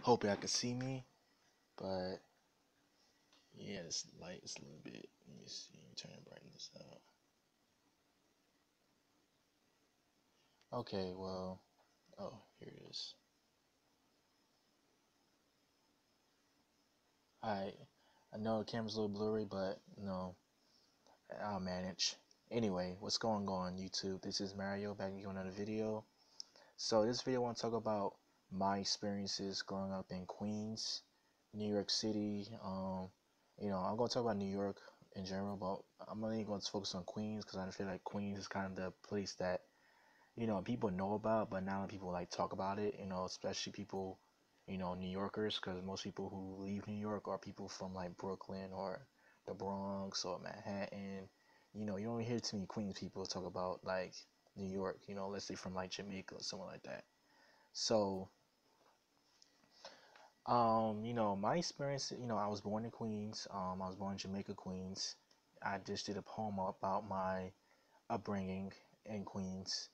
Hope y'all can see me, but yeah, this light is a little bit. Let me see. Turn the brightness up. Okay, well, oh, here it is. Alright, I know the camera's a little blurry, but no, I'll manage. Anyway, what's going on YouTube? This is Mario back with another video. So this video I want to talk about my experiences growing up in Queens, New York City. I'm gonna talk about New York in general, but I'm only going to focus on Queens because I feel like Queens is kind of the place that people know about, but not a lot of people like talk about it. Especially people, New Yorkers, because most people who leave New York are people from like Brooklyn or the Bronx or Manhattan. You don't hear too many Queens people talk about like New York. Let's say from like Jamaica or something like that. So, my experience, I was born in Queens. I was born in Jamaica, Queens. I just did a poem about my upbringing in Queens.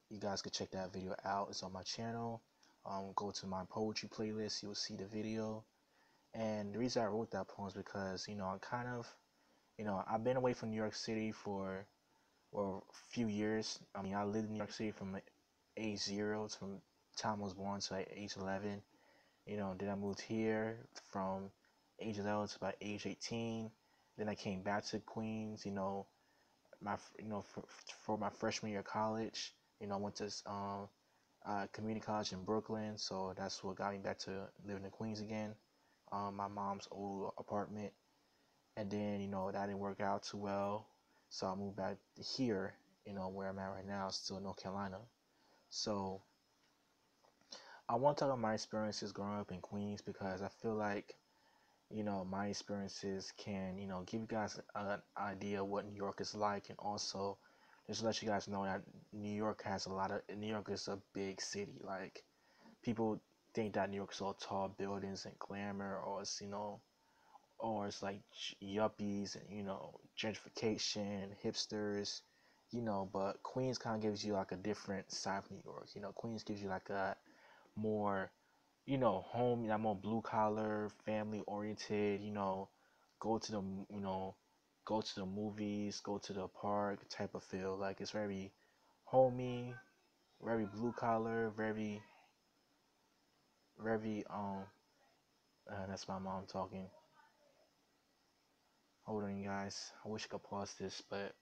You guys could check that video out. It's on my channel. Go to my poetry playlist. You'll see the video. And the reason I wrote that poem is because, I've been away from New York City for a few years. I mean, I lived in New York City from age 0 from the time I was born to like age 11. Then I moved here from age 11 to about age 18. Then I came back to Queens, my for my freshman year of college. I went to community college in Brooklyn, so that's what got me back to living in Queens again. My mom's old apartment, and then that didn't work out too well, so I moved back here. Where I'm at right now, still in North Carolina. So I want to talk about my experiences growing up in Queens because I feel like my experiences can give you guys an idea of what New York is like, and also just let you guys know that New York is a big city. Like, people think that New York is all tall buildings and glamour, or it's like yuppies and gentrification, hipsters, but Queens kind of gives you like a different side of New York. Queens gives you like a more home, more blue collar, family oriented, go to the, go to the movies, go to the park type of feel. Like, it's very homey, very blue collar, that's my mom talking. Hold on, you guys. I wish I could pause this, but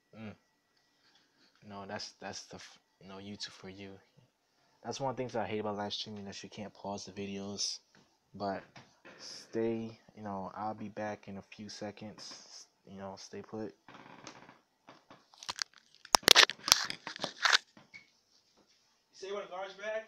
no, that's the YouTube for you. That's one of the things I hate about live streaming, that you can't pause the videos. But stay, I'll be back in a few seconds. Stay put. Say what, garbage bag?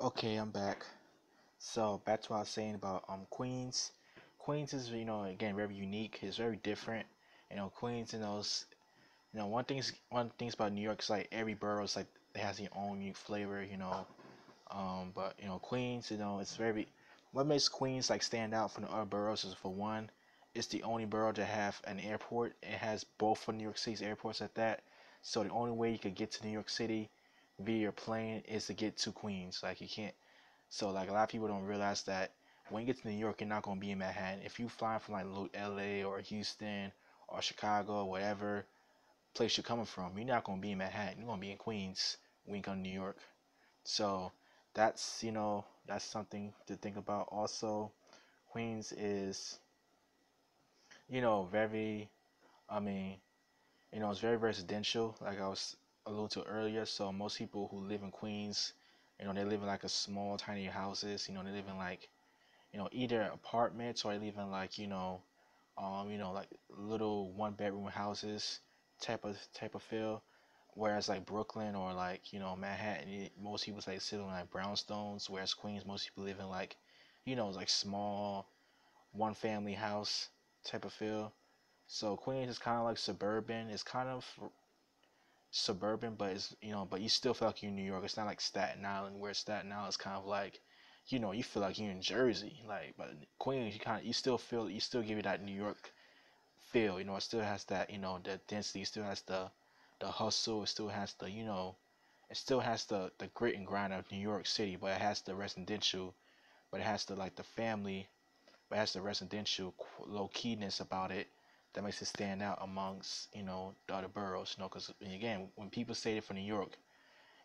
Okay, I'm back. So back to what I was saying about Queens. Queens is again very unique. It's very different. Queens, one thing's about New York is like every borough is like it has your own unique flavor. But Queens, it's very, what makes Queens like stand out from the other boroughs is, for one, it's the only borough to have an airport. It has both of New York City's airports at that. So the only way you could get to New York City via your plane is to get to Queens. Like, you can't. So like, a lot of people don't realize that when you get to New York, you're not gonna be in Manhattan. If you fly from like LA or Houston or Chicago or whatever place you're coming from, you're not gonna be in Manhattan. You're gonna be in Queens when you come to New York. So that's that's something to think about. Also, Queens is very, I mean, it's very residential, like I was alluding to earlier. So most people who live in Queens, they live in like a small, tiny houses. They live in like, either apartments or they live in like, like little one bedroom houses type of feel. Whereas like Brooklyn or like, Manhattan, most people like sit on like brownstones. Whereas Queens, most people live in like, like small one family house type of feel. So Queens is kind of like suburban. It's kind of suburban, but it's but you still feel like you're in New York. It's not like Staten Island, where Staten Island is kind of like, you feel like you're in Jersey. Like, but Queens, you still feel, you still give you that New York feel. It still has that, the density. It still has the hustle. It still has the, it still has the grit and grind of New York City, but it has the residential, but it has the like the family, but it has the residential low keyness about it that makes it stand out amongst the other boroughs. Because again, when people say it for New York,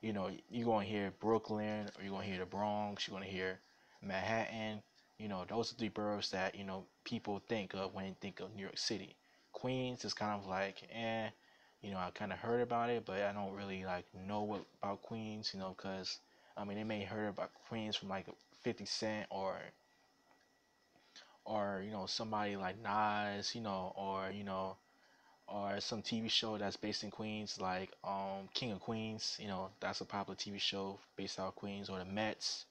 you're gonna hear Brooklyn, or you're gonna hear the Bronx, you're gonna hear Manhattan. Those are the boroughs that people think of when they think of New York City. Queens is kind of like, I kind of heard about it, but I don't really like know what about Queens, because I mean they may heard about Queens from like 50 Cent or somebody like Nas, or some TV show that's based in Queens, like King of Queens. That's a popular TV show based out of Queens, or the Mets.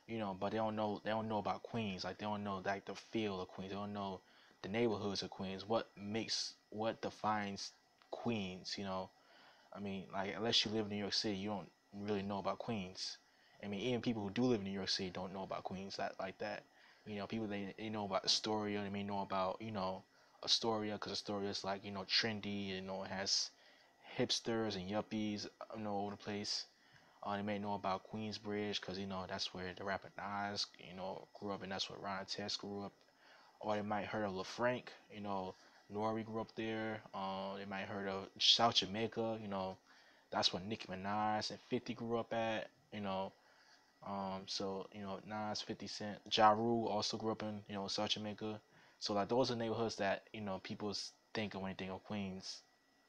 But they don't know about Queens. Like they don't know like the feel of Queens. They don't know the neighborhoods of Queens. What defines Queens? I mean, like unless you live in New York City, you don't really know about Queens. I mean, even people who do live in New York City don't know about Queens that like that. People they know about Astoria. They may know about Astoria because Astoria is like trendy. It has hipsters and yuppies all over the place. They may know about Queensbridge because that's where the rapper Nas grew up, and that's where Ron Test grew up. Or they might heard of LaFranc. Nori grew up there. They might heard of South Jamaica. That's where Nicki Minaj and 50 grew up at. So Nas, 50 Cent, Ja Rule also grew up in South Jamaica. So like those are neighborhoods that people think of when they think of Queens.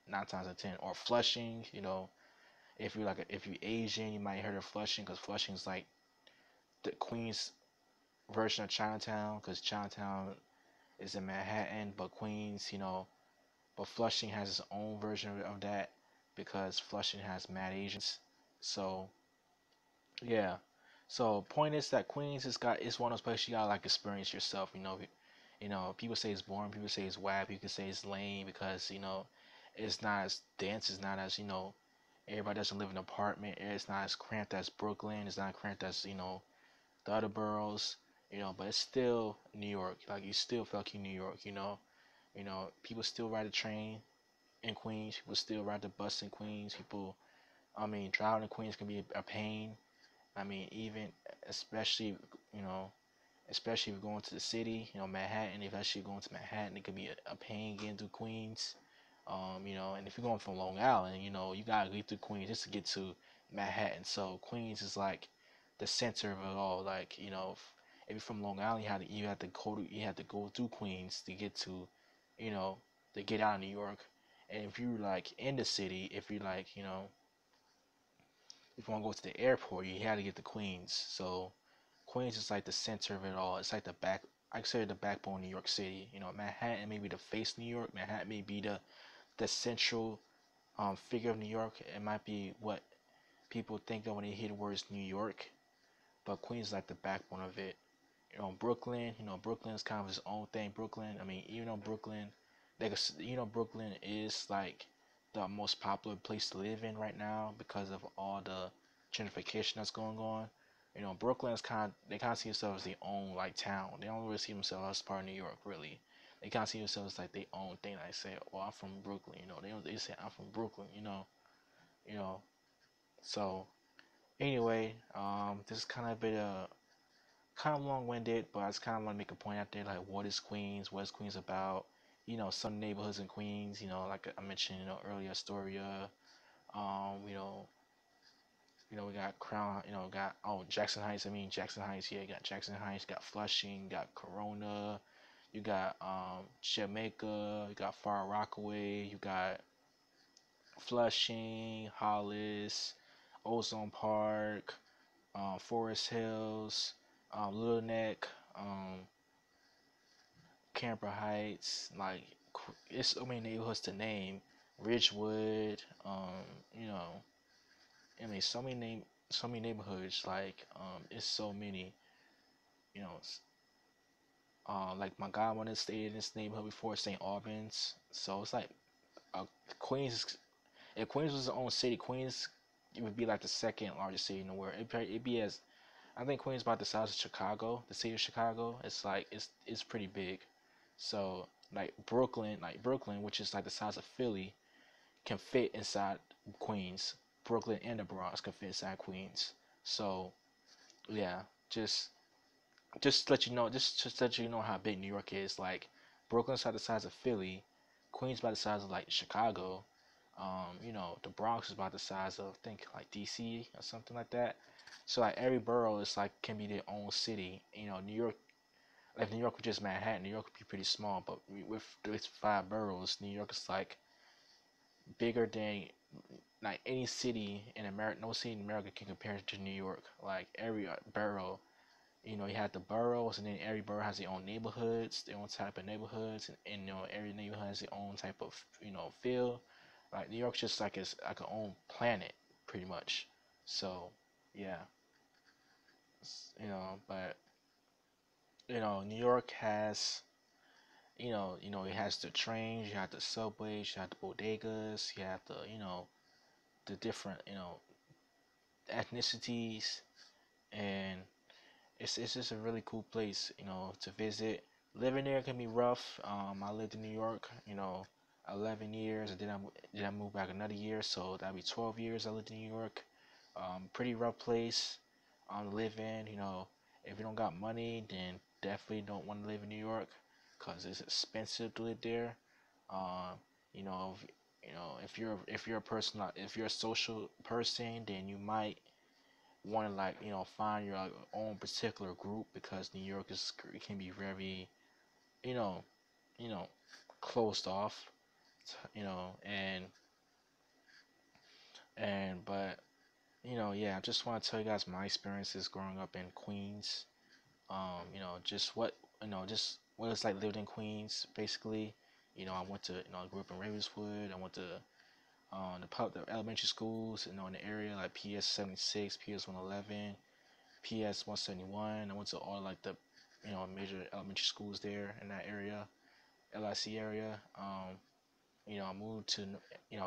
9 times out of 10, or Flushing. If you're Asian, you might heard of Flushing because Flushing's like the Queens version of Chinatown, because Chinatown is in Manhattan, but Queens, but Flushing has its own version of that because Flushing has mad Asians. So yeah. So point is that Queens is one of those places you gotta like experience yourself. People say it's boring, people say it's whack, people say it's lame because it's not as dense, it's not as everybody doesn't live in an apartment. It's not as cramped as Brooklyn. It's not cramped as the other boroughs. But it's still New York. Like you still feel like you New York. People still ride the train in Queens. People still ride the bus in Queens. People, I mean, driving in Queens can be a pain. I mean, even especially you know, especially if you're going to the city. Manhattan. If actually going to Manhattan, it could be a pain getting through Queens. And if you're going from Long Island, you gotta get through Queens just to get to Manhattan. So Queens is like the center of it all. Like, if you're from Long Island, you have to go through Queens to get to, you know, to get out of New York. And if you like in the city, if you like, if you want to go to the airport, you had to get to Queens. So Queens is like the center of it all. It's like I consider the backbone of New York City. Manhattan may be the face of New York. Manhattan may be the central figure of New York. It might be what people think of when they hear the words New York, but Queens is like the backbone of it. Brooklyn. Brooklyn is kind of its own thing. Brooklyn. I mean, Brooklyn is like the most popular place to live in right now because of all the gentrification that's going on. Brooklyn is they kind of see themselves as their own like town. They don't really see themselves as part of New York, really. They kind of see themselves like their own thing. Like say, "Well, I'm from Brooklyn." They say, "I'm from Brooklyn." You know. So anyway, this is kind of long-winded, but I just kind of want to make a point out there, like what is Queens? What is Queens about? Some neighborhoods in Queens, like I mentioned, earlier, Astoria, um, you know, We got Crown. Got Jackson Heights. I mean Jackson Heights. Yeah, you got Jackson Heights. Got Flushing. Got Corona. You got Jamaica. You got Far Rockaway. You got Flushing, Hollis, Ozone Park, Forest Hills, Little Neck, Camper Heights. Like it's so many neighborhoods to name. Ridgewood. You know, I mean, so many neighborhoods. Like it's so many. You know, like my godmother stayed in this neighborhood before, St. Albans. So it's like uh, Queens. If Queens was its own city, Queens it would be like the second largest city in the world. It'd be as I think Queens about the size of Chicago, the city of Chicago. It's like it's pretty big. So like Brooklyn, which is like the size of Philly, can fit inside Queens. Brooklyn and the Bronx can fit inside Queens. So yeah, just to let you know, just to let you know how big New York is. Like Brooklyn's about the size of Philly, Queens about the size of like Chicago. The Bronx is about the size of I think like DC or something like that. So like every borough is like can be their own city. New York, like if New York was just Manhattan, New York would be pretty small. But with its five boroughs, New York is like bigger than like any city in America. No city in America can compare to New York. Like every borough, you have the boroughs, and then every borough has their own neighborhoods, their own type of neighborhoods, and every neighborhood has their own type of feel. Like New York's just like it's like a own planet, pretty much. So yeah, but New York has it has the trains, you have the subways, you have the bodegas, you have the different ethnicities, and it's just a really cool place, to visit. Living there can be rough. I lived in New York, 11 years, and then I moved back another year, so that'd be 12 years I lived in New York. Pretty rough place to live in. If you don't got money, then definitely don't want to live in New York, cause it's expensive to live there. Um, you know, if, if you're a person, like, if you're a social person, then you might want to like find your like, own particular group, because New York is it can be very you know you know closed off, and but yeah, I just want to tell you guys my experiences growing up in Queens. Just just what it's like living in Queens, basically. I went to I grew up in Ravenswood. I went to the elementary schools in the area, like PS 76, PS 111, PS 171. I went to all like the major elementary schools there in that area, LIC area. I moved to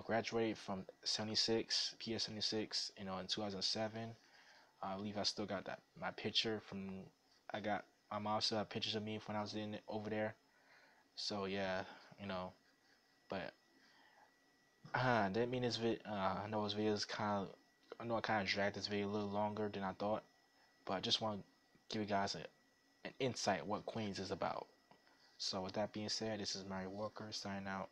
graduated from 76, PS 76, in 2007. I believe I still got that my picture from I got my mom still have pictures of me when I was in over there. So yeah, you know, but that mean this vid. I know this video is I know I kind of dragged this video a little longer than I thought, but I just want to give you guys an insight what Queens is about. So with that being said, this is Mary Walker signing out.